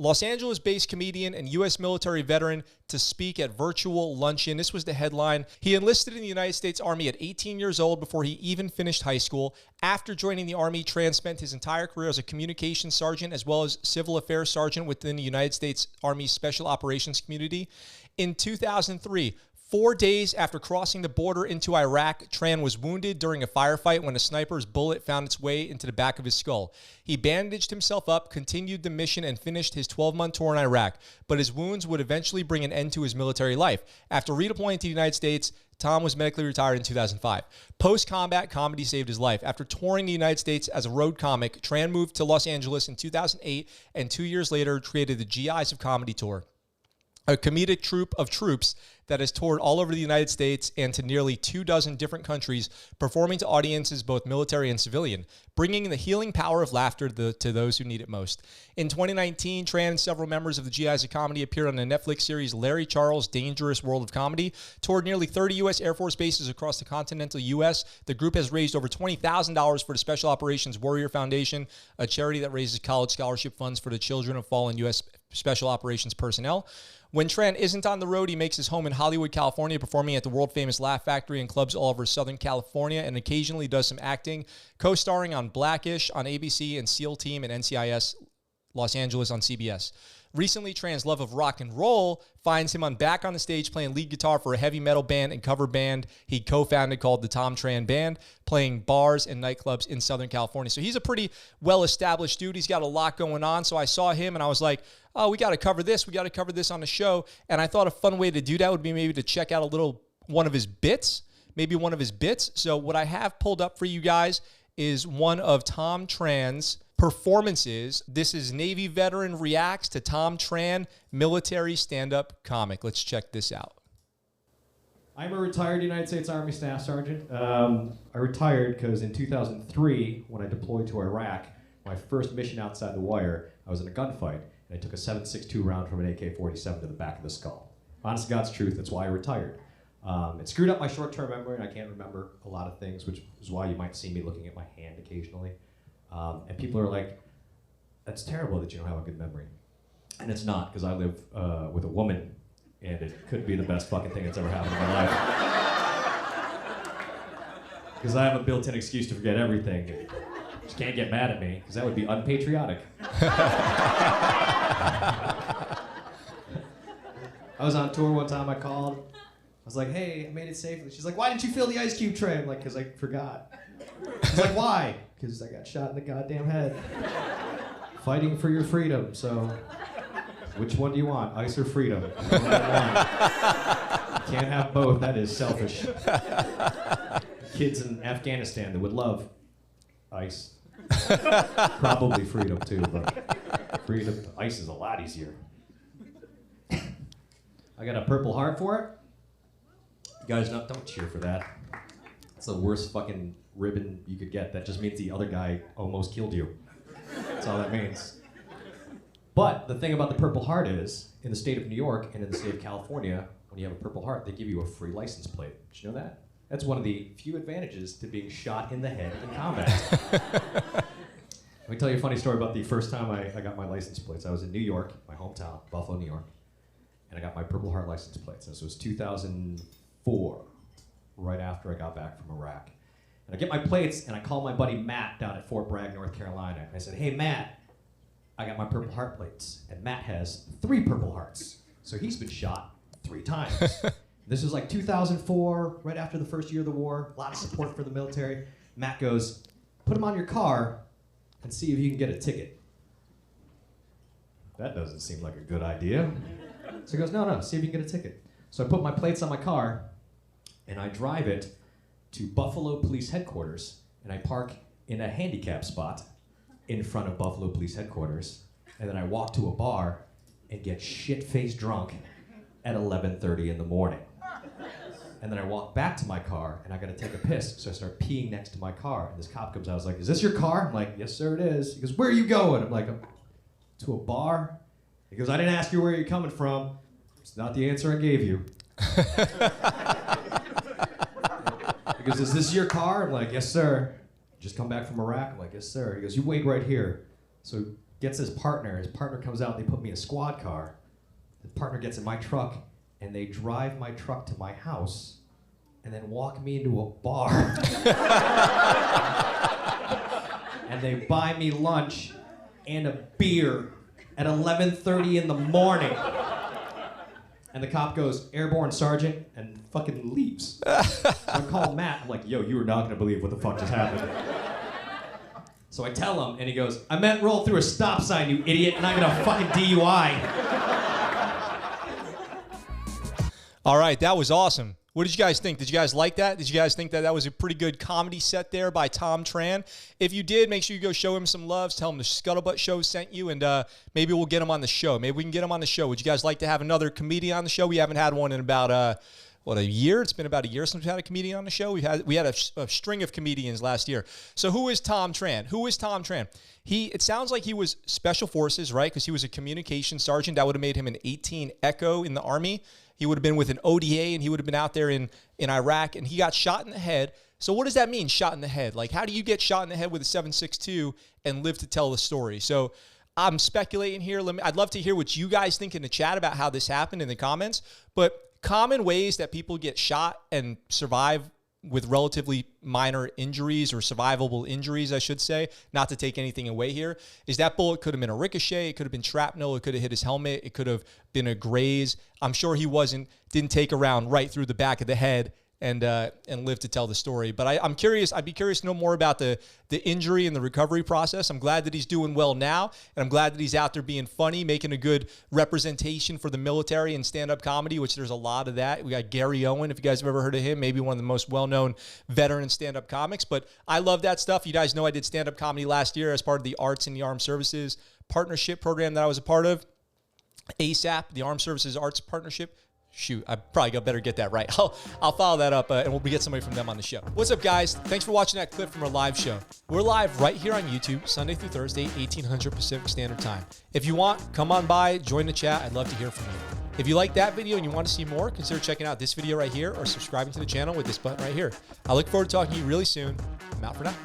Los Angeles-based comedian and U.S. military veteran to speak at virtual luncheon. This was the headline. He enlisted in the United States Army at 18 years old before he even finished high school. After joining the Army, Tran spent his entire career as a communications sergeant as well as civil affairs sergeant within the United States Army Special Operations Community. In 2003, 4 days after crossing the border into Iraq, Tran was wounded during a firefight when a sniper's bullet found its way into the back of his skull. He bandaged himself up, continued the mission, and finished his 12-month tour in Iraq, but his wounds would eventually bring an end to his military life. After redeploying to the United States, Thom was medically retired in 2005. Post-combat, comedy saved his life. After touring the United States as a road comic, Tran moved to Los Angeles in 2008, and 2 years later created the GIs of Comedy Tour, a comedic troupe of troops that has toured all over the United States and to nearly 24 different countries, performing to audiences both military and civilian, bringing the healing power of laughter to those who need it most. In 2019, Tran and several members of the GIs of Comedy appeared on the Netflix series Larry Charles' Dangerous World of Comedy, toured nearly 30 U.S. Air Force bases across the continental U.S. The group has raised over $20,000 for the Special Operations Warrior Foundation, a charity that raises college scholarship funds for the children of fallen U.S. Special Operations personnel. When Tran isn't on the road, he makes his home in Hollywood, California, performing at the world-famous Laugh Factory and clubs all over Southern California, and occasionally does some acting, co-starring on Blackish on ABC and SEAL Team and NCIS Los Angeles on CBS. Recently, Tran's love of rock and roll finds him back on the stage playing lead guitar for a heavy metal band and cover band he co-founded called the Thom Tran Band, playing bars and nightclubs in Southern California. So he's a pretty well-established dude. He's got a lot going on. So I saw him and I was like, oh, we got to cover this. We got to cover this on the show. And I thought a fun way to do that would be maybe to check out one of his bits. So what I have pulled up for you guys is one of Thom Tran's performances. This is Navy veteran reacts to Thom Tran, military stand-up comic. Let's check this out. I'm a retired United States Army Staff Sergeant. I retired because in 2003, when I deployed to Iraq, my first mission outside the wire, I was in a gunfight, and I took a .7.62 round from an AK-47 to the back of the skull. Honest to God's truth, that's why I retired. It screwed up my short-term memory, and I can't remember a lot of things, which is why you might see me looking at my hand occasionally. And people are like, that's terrible that you don't have a good memory. And it's not, because I live with a woman, and it could be the best fucking thing that's ever happened in my life. Because I have a built-in excuse to forget everything. And just can't get mad at me, because that would be unpatriotic. I was on tour one time, I called. I was like, hey, I made it safely. She's like, why didn't you fill the ice cube tray? I'm like, because I forgot. She's like, why? Because I got shot in the goddamn head. Fighting for your freedom, so which one do you want, ice or freedom? You can't have both, that is selfish. Kids in Afghanistan that would love ice. Probably freedom too, but freedom, ice is a lot easier. I got a Purple Heart for it. You guys don't cheer for that. It's the worst fucking ribbon you could get. That just means the other guy almost killed you. That's all that means. But the thing about the Purple Heart is, in the state of New York and in the state of California, when you have a Purple Heart, they give you a free license plate. Did you know that? That's one of the few advantages to being shot in the head in combat. Let me tell you a funny story about the first time I got my license plates. I was in New York, my hometown, Buffalo, New York, and I got my Purple Heart license plates. This was 2004, right after I got back from Iraq. And I get my plates, and I call my buddy Matt down at Fort Bragg, North Carolina. And I said, hey, Matt, I got my Purple Heart plates. And Matt has 3 Purple Hearts. So he's been shot 3 times. This was like 2004, right after the first year of the war. A lot of support for the military. Matt goes, put them on your car and see if you can get a ticket. That doesn't seem like a good idea. So he goes, no, see if you can get a ticket. So I put my plates on my car, and I drive it to Buffalo Police Headquarters, and I park in a handicap spot in front of Buffalo Police Headquarters, and then I walk to a bar and get shit-faced drunk at 11:30 in the morning. And then I walk back to my car, and I gotta take a piss, so I start peeing next to my car, and this cop comes out, I was like, is this your car? I'm like, yes, sir, it is. He goes, where are you going? I'm like, to a bar? He goes, I didn't ask you where you're coming from. It's not the answer I gave you. He goes, is this your car? I'm like, yes, sir. Just come back from Iraq? I'm like, yes, sir. He goes, you wait right here. So gets his partner. His partner comes out, they put me in a squad car. The partner gets in my truck, and they drive my truck to my house, and then walk me into a bar. And they buy me lunch and a beer at 11:30 in the morning. And the cop goes, "Airborne Sergeant," and fucking leaves. So I call Matt, I'm like, "Yo, you are not gonna believe what the fuck just happened." So I tell him, and he goes, "I meant roll through a stop sign, you idiot, not gonna fucking DUI." All right, that was awesome. What did you guys think? Did you guys like that? Did you guys think that that was a pretty good comedy set there by Thom Tran? If you did, make sure you go show him some love. Tell him the ScuttleButt Show sent you, and maybe we'll get him on the show. Maybe we can get him on the show. Would you guys like to have another comedian on the show? We haven't had one in about, a year? It's been about a year since we had a comedian on the show. We had a string of comedians last year. So who is Thom Tran? Who is Thom Tran? It sounds like he was Special Forces, right? Because he was a communications sergeant. That would have made him an 18 Echo in the Army. He would have been with an ODA, and he would have been out there in Iraq, and he got shot in the head. So what does that mean, shot in the head? Like, how do you get shot in the head with a 7.62 and live to tell the story? So I'm speculating here. I'd love to hear what you guys think in the chat about how this happened in the comments. But common ways that people get shot and survive with relatively minor injuries, or survivable injuries, I should say, not to take anything away here, is that bullet could have been a ricochet, it could have been shrapnel, it could have hit his helmet, it could have been a graze. I'm sure he didn't take a round right through the back of the head and live to tell the story. But I'm curious. I'd be curious to know more about the injury and the recovery process. I'm glad that he's doing well now, and I'm glad that he's out there being funny, making a good representation for the military and stand-up comedy, which there's a lot of that. We got Gary Owen, if you guys have ever heard of him, maybe one of the most well-known veteran stand-up comics. But I love that stuff. You guys know I did stand-up comedy last year as part of the Arts in the Armed Services partnership program that I was a part of. ASAP, the Armed Services Arts Partnership. Shoot, I probably better get that right. I'll follow that up, and we'll get somebody from them on the show. What's up, guys? Thanks for watching that clip from our live show. We're live right here on YouTube, Sunday through Thursday, 1800 Pacific Standard Time. If you want, come on by, join the chat. I'd love to hear from you. If you like that video and you want to see more, consider checking out this video right here or subscribing to the channel with this button right here. I look forward to talking to you really soon. I'm out for now.